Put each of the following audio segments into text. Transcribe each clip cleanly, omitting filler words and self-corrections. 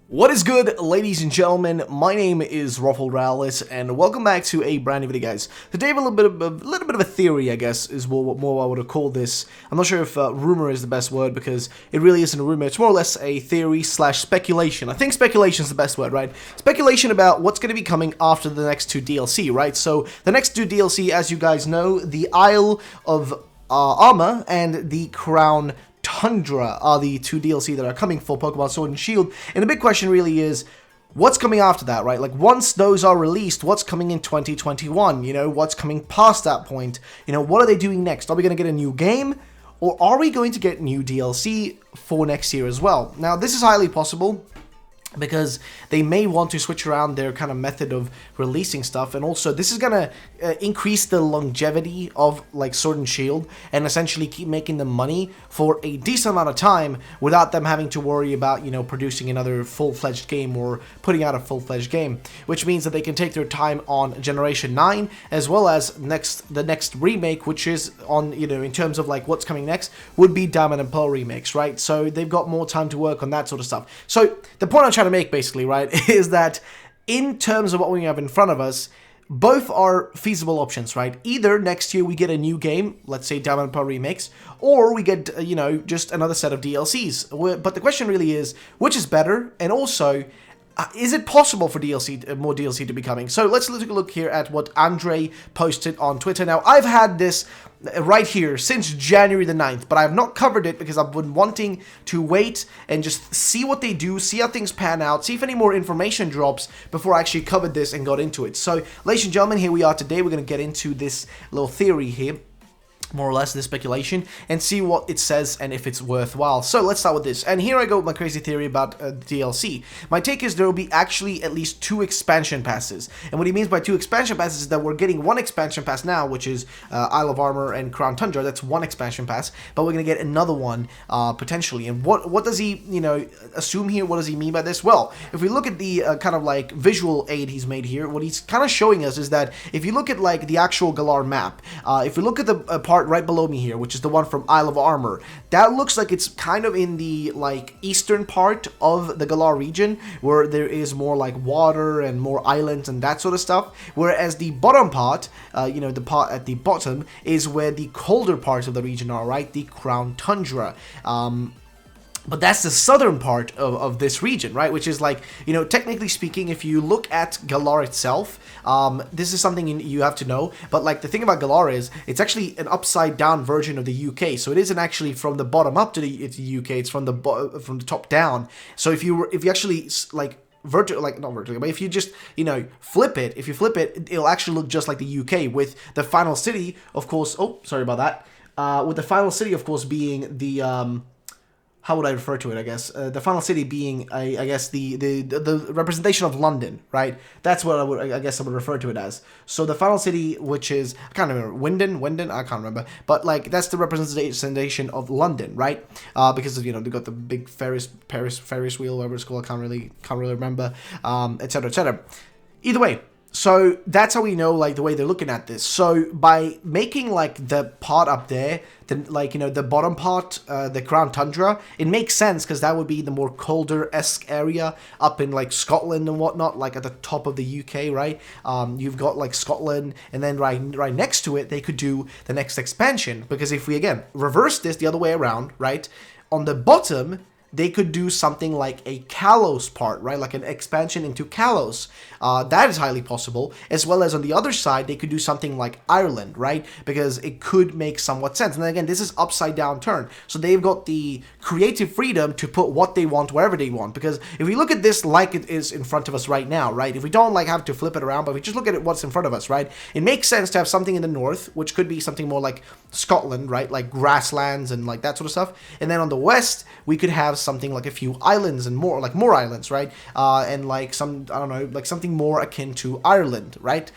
What is good, ladies and gentlemen? My name is Ruffled Rallis, and welcome back to a brand new video, guys. Today, a little bit of a theory, I guess, is more I would have called this. I'm not sure if rumor is the best word, because it really isn't a rumor. It's more or less a theory slash speculation. I think speculation is the best word, right? Speculation about what's going to be coming after the next two DLC, right? So, the next two DLC, as you guys know, the Isle of Armor and the Crown Tundra are the two DLC that are coming for Pokemon Sword and Shield, and the big question really is, what's coming after that, right? Like, once those are released, what's coming in 2021? You know, what's coming past that point? You know, what are they doing next? Are we going to get a new game, or are we going to get new DLC for next year as well? Now, this is highly possible, because they may want to switch around their kind of method of releasing stuff, and also this is gonna increase the longevity of like Sword and Shield and essentially keep making them money for a decent amount of time without them having to worry about, you know, producing another full-fledged game or putting out a full-fledged game, which means that they can take their time on Generation 9 as well as the next remake, which is on, you know, in terms of like what's coming next would be Diamond and Pearl remakes, right? So they've got more time to work on that sort of stuff. So the point I'm trying to make, basically, right, is that in terms of what we have in front of us, both are feasible options, right? Either next year we get a new game, let's say Diamond and Pearl remakes, or we get, you know, just another set of DLCs. But the question really is, which is better? And also, is it possible for more DLC to be coming? So let's take a look here at what Andre posted on Twitter. Now, I've had this right here since January the 9th, but I have not covered it because I've been wanting to wait and just see what they do, see how things pan out, see if any more information drops before I actually covered this and got into it. So, ladies and gentlemen, here we are today. We're going to get into this little theory here, more or less this speculation, and see what it says and if it's worthwhile. So let's start with this, and here I go with my crazy theory about DLC. My take is there will be actually at least 2 expansion passes, and what he means by 2 expansion passes is that we're getting 1 expansion pass now, which is Isle of Armor and Crown Tundra. That's 1 expansion pass, but we're gonna get another one potentially. And what does he, you know, assume here? What does he mean by this? Well, if we look at the kind of like visual aid he's made here, what he's kind of showing us is that if you look at like the actual Galar map, if we look at the part right below me here, which is the one from Isle of Armor, that looks like it's kind of in the like eastern part of the Galar region, where there is more like water and more islands and that sort of stuff, whereas the bottom part, you know, the part at the bottom is where the colder parts of the region are, right? The Crown Tundra. But that's the southern part of this region, right? Which is like, you know, technically speaking, if you look at Galar itself, this is something you have to know. But like the thing about Galar is, it's actually an upside down version of the UK. So it isn't actually from the bottom up to the UK. It's from the top down. So if you actually like not vertically, but if you just, you know, flip it, it'll actually look just like the UK, with the final city, of course. Oh, sorry about that. With the final city, of course, being the how would I refer to it, I guess? The final city being, I guess, the representation of London, right? That's what I guess I would refer to it as. So the final city, which is, I can't remember, Wyndon? I can't remember. But, like, that's the representation of London, right? Because, you know, they got the big Ferris wheel, whatever it's called, I can't really remember, etc., etc. Either way. So that's how we know, like, the way they're looking at this. So by making, like, the part up there, then, like, you know, the bottom part, the Crown Tundra, it makes sense because that would be the more colder-esque area up in, like, Scotland and whatnot, like, at the top of the UK, right? You've got, like, Scotland, and then right next to it, they could do the next expansion. Because if we, again, reverse this the other way around, right, on the bottom, they could do something like a Kalos part, right? Like an expansion into Kalos. That is highly possible. As well as on the other side, they could do something like Ireland, right? Because it could make somewhat sense. And then again, this is upside down turn. So they've got the creative freedom to put what they want wherever they want. Because if we look at this like it is in front of us right now, right? If we don't like have to flip it around, but if we just look at it what's in front of us, right? It makes sense to have something in the north, which could be something more like Scotland, right? Like grasslands and like that sort of stuff. And then on the west, we could have something like a few islands and more islands, right? And like some, I don't know, like something more akin to Ireland, right?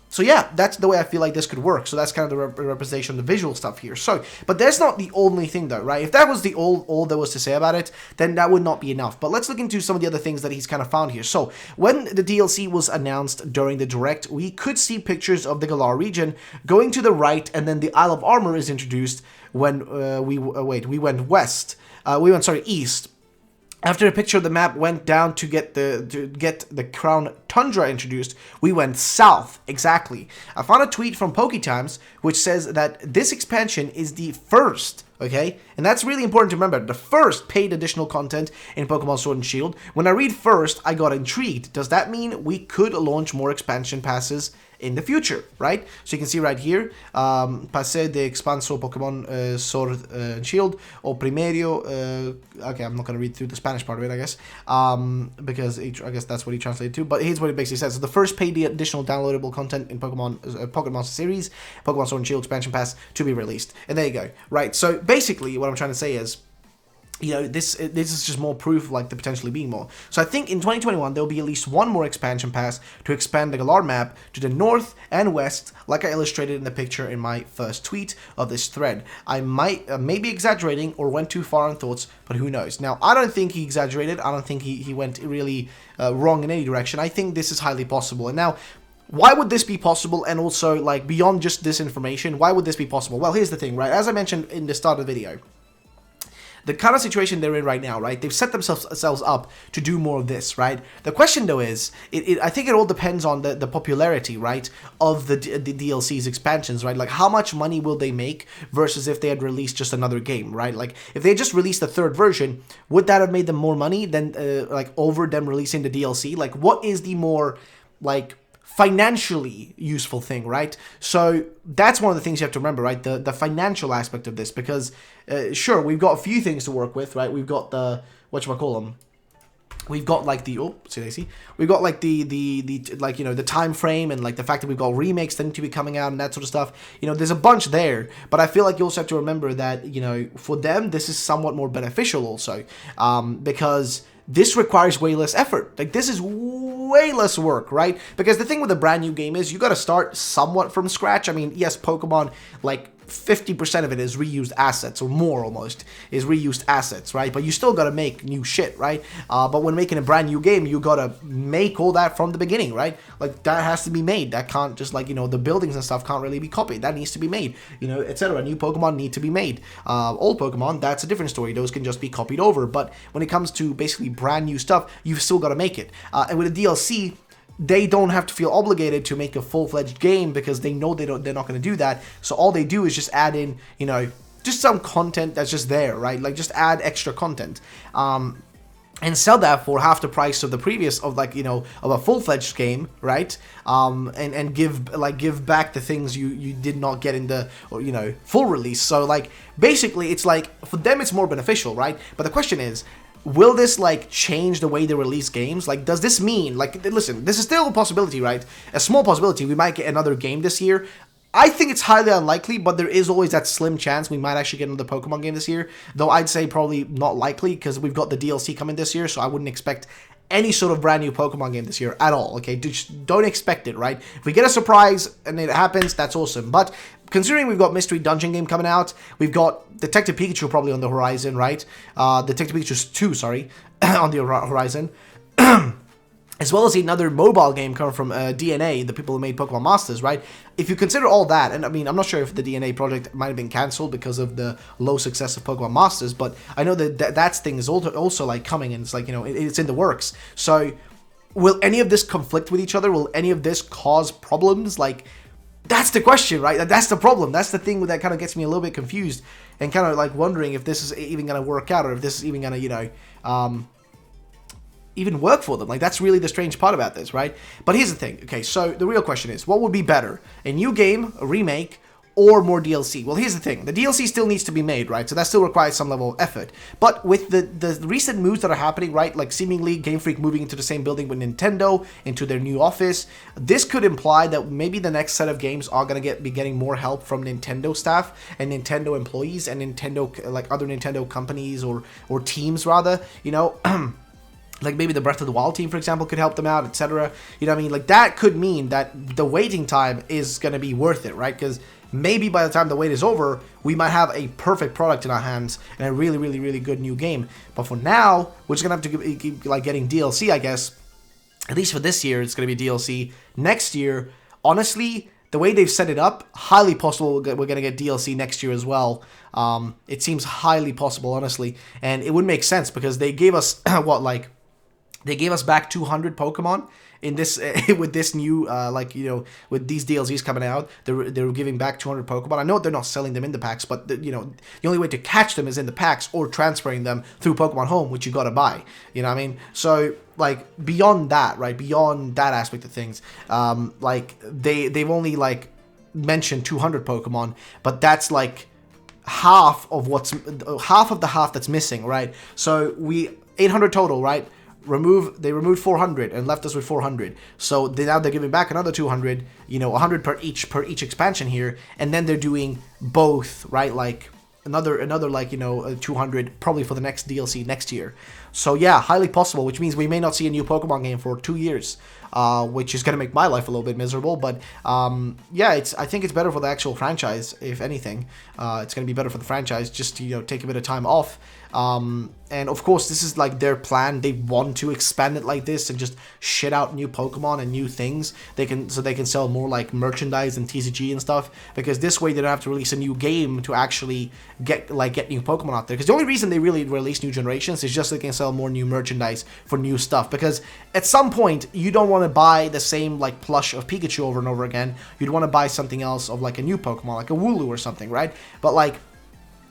So yeah, that's the way I feel like this could work. So that's kind of the representation of the visual stuff here. So, but that's not the only thing though, right? If that was the all there was to say about it, then that would not be enough. But let's look into some of the other things that he's kind of found here. So when the DLC was announced during the Direct, we could see pictures of the Galar region going to the right, and then the Isle of Armor is introduced when we went west. We went, sorry, east. After a picture of the map went down to get the Crown Tundra introduced, we went south. Exactly. I found a tweet from PokeTimes which says that this expansion is the first, okay? And that's really important to remember. The first paid additional content in Pokemon Sword and Shield. When I read first, I got intrigued. Does that mean we could launch more expansion passes in the future, right? So you can see right here, Pase de Expanso Pokemon Sword and Shield, o Primeiro, okay, I'm not going to read through the Spanish part of it, I guess, because I guess that's what he translated to, but here's what it basically says. So the first paid additional downloadable content in Pocket Monster series, Pokemon Sword and Shield expansion pass to be released. And there you go, right? So basically what I'm trying to say is, you know, this is just more proof of, like, there potentially being more. So I think in 2021, there'll be at least one more expansion pass to expand the Galar map to the north and west, like I illustrated in the picture in my first tweet of this thread. I might maybe exaggerating or went too far in thoughts, but who knows. Now, I don't think he exaggerated. I don't think he went really wrong in any direction. I think this is highly possible. And now, why would this be possible? And also, like, beyond just this information, why would this be possible? Well, here's the thing, right? As I mentioned in the start of the video, the kind of situation they're in right now, right? They've set themselves up to do more of this, right? The question, though, is, I think it all depends on the popularity, right, of the DLC's expansions, right? Like, how much money will they make versus if they had released just another game, right? Like, if they just released the third version, would that have made them more money than, like, over them releasing the DLC? Like, what is the more, like, financially useful thing, right? So that's one of the things you have to remember, right? The financial aspect of this, because sure, we've got a few things to work with, right? We've got the, whatchamacallem, we've got like the, oh, see, we've got like the like, you know, the time frame and like the fact that we've got remakes that need to be coming out and that sort of stuff. You know, there's a bunch there, but I feel like you also have to remember that, you know, for them, this is somewhat more beneficial also, because this requires way less effort. Like, this is way less work, right? Because the thing with a brand new game is you got to start somewhat from scratch. I mean, yes, Pokemon, like, 50% of it is reused assets, or more almost, is reused assets, right? But you still gotta make new shit, right? But when making a brand new game, you gotta make all that from the beginning, right? Like, that has to be made. That can't just, like, you know, the buildings and stuff can't really be copied. That needs to be made, you know, etc. New Pokemon need to be made. Old Pokemon, that's a different story. Those can just be copied over. But when it comes to basically brand new stuff, you've still gotta make it. And with a DLC, they don't have to feel obligated to make a full-fledged game because they know they're not going to do that. So all they do is just add in, you know, just some content that's just there, right? Like, just add extra content. And sell that for half the price of the previous, of, like, you know, of a full-fledged game, right? And give back the things you did not get in the, or, you know, full release. So, like, basically, it's like, for them it's more beneficial, right? But the question is, will this, like, change the way they release games? Like, does this mean, like, listen, this is still a possibility, right? A small possibility. We might get another game this year. I think it's highly unlikely, but there is always that slim chance we might actually get another Pokemon game this year. Though I'd say probably not likely, because we've got the DLC coming this year, so I wouldn't expect any sort of brand new Pokemon game this year at all, okay? Just don't expect it, right? If we get a surprise and it happens, that's awesome. But considering we've got Mystery Dungeon game coming out, we've got Detective Pikachu probably on the horizon, right? Detective Pikachu 2, sorry, on the horizon. As well as another mobile game coming from DNA, the people who made Pokemon Masters, right? If you consider all that, and I mean, I'm not sure if the DNA project might have been cancelled because of the low success of Pokemon Masters, but I know that thing is also like coming, and it's like, you know, it's in the works. So, will any of this conflict with each other? Will any of this cause problems? Like, that's the question, right? That's the problem. That's the thing that kind of gets me a little bit confused and kind of like wondering if this is even going to work out, or if this is even going to, you know, even work for them. Like, that's really the strange part about this, right? But here's the thing. Okay, so the real question is, what would be better? A new game, a remake, or more DLC? Well, here's the thing. The DLC still needs to be made, right? So that still requires some level of effort. But with the recent moves that are happening, right? Like, seemingly Game Freak moving into the same building with Nintendo, into their new office, this could imply that maybe the next set of games are going to be getting more help from Nintendo staff and Nintendo employees and Nintendo, like, other Nintendo companies or teams, rather, you know? Like, maybe the Breath of the Wild team, for example, could help them out, etc. You know what I mean? Like, that could mean that the waiting time is going to be worth it, right? Because maybe by the time the wait is over, we might have a perfect product in our hands and a really, really, really good new game. But for now, we're just going to have to keep, like, getting DLC, I guess. At least for this year, it's going to be DLC. Next year, honestly, the way they've set it up, highly possible we're going to get DLC next year as well. It seems highly possible, honestly. And it would make sense because they gave us, what, like, they gave us back 200 Pokemon in this with this new with these DLCs coming out. They're giving back 200 Pokemon. I know they're not selling them in the packs, but the only way to catch them is in the packs or transferring them through Pokemon Home, which you gotta buy. You know what I mean? So like beyond that, right? Beyond that aspect of things, like they've only like mentioned 200 Pokemon, but that's like half of the half that's missing, right? So 800 total, right? They removed 400 and left us with 400. So now they're giving back another 200, 100 per each expansion here, and then they're doing both, right? Like another like 200 probably for the next DLC next year. So yeah, highly possible, which means we may not see a new Pokemon game for 2 years, which is gonna make my life a little bit miserable. But yeah, I think it's better for the actual franchise. If anything, it's gonna be better for the franchise just to take a bit of time off. And of course, this is like their plan. They want to expand it like this and just shit out new Pokemon and new things. They can sell more like merchandise and TCG and stuff, because this way they don't have to release a new game to actually get new Pokemon out there. Because the only reason they really release new generations is just so they can sell more new merchandise for new stuff. Because at some point you don't want to buy the same like plush of Pikachu over and over again. You'd want to buy something else of like a new Pokemon, like a Wooloo or something, right? But like,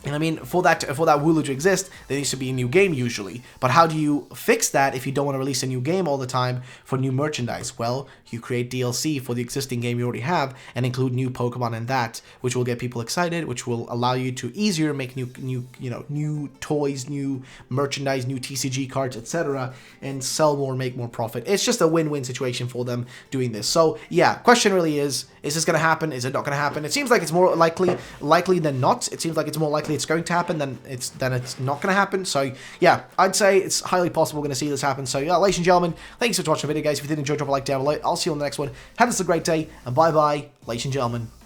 and I mean, for that Wooloo to exist, there needs to be a new game usually. But how do you fix that if you don't want to release a new game all the time for new merchandise? Well, you create DLC for the existing game you already have and include new Pokemon in that, which will get people excited, which will allow you to easier make new toys, new merchandise, new TCG cards, etc., and sell more, make more profit. It's just a win-win situation for them doing this. So yeah, question really is this going to happen? Is it not going to happen? It seems like it's more likely than not. It seems like it's more likely it's going to happen than it's not going to happen. So yeah, I'd say it's highly possible we're going to see this happen. So yeah, ladies and gentlemen, thanks for watching the video, guys. If you did enjoy, drop a like down below. I'll see you on the next one. Have a great day, and bye bye, ladies and gentlemen.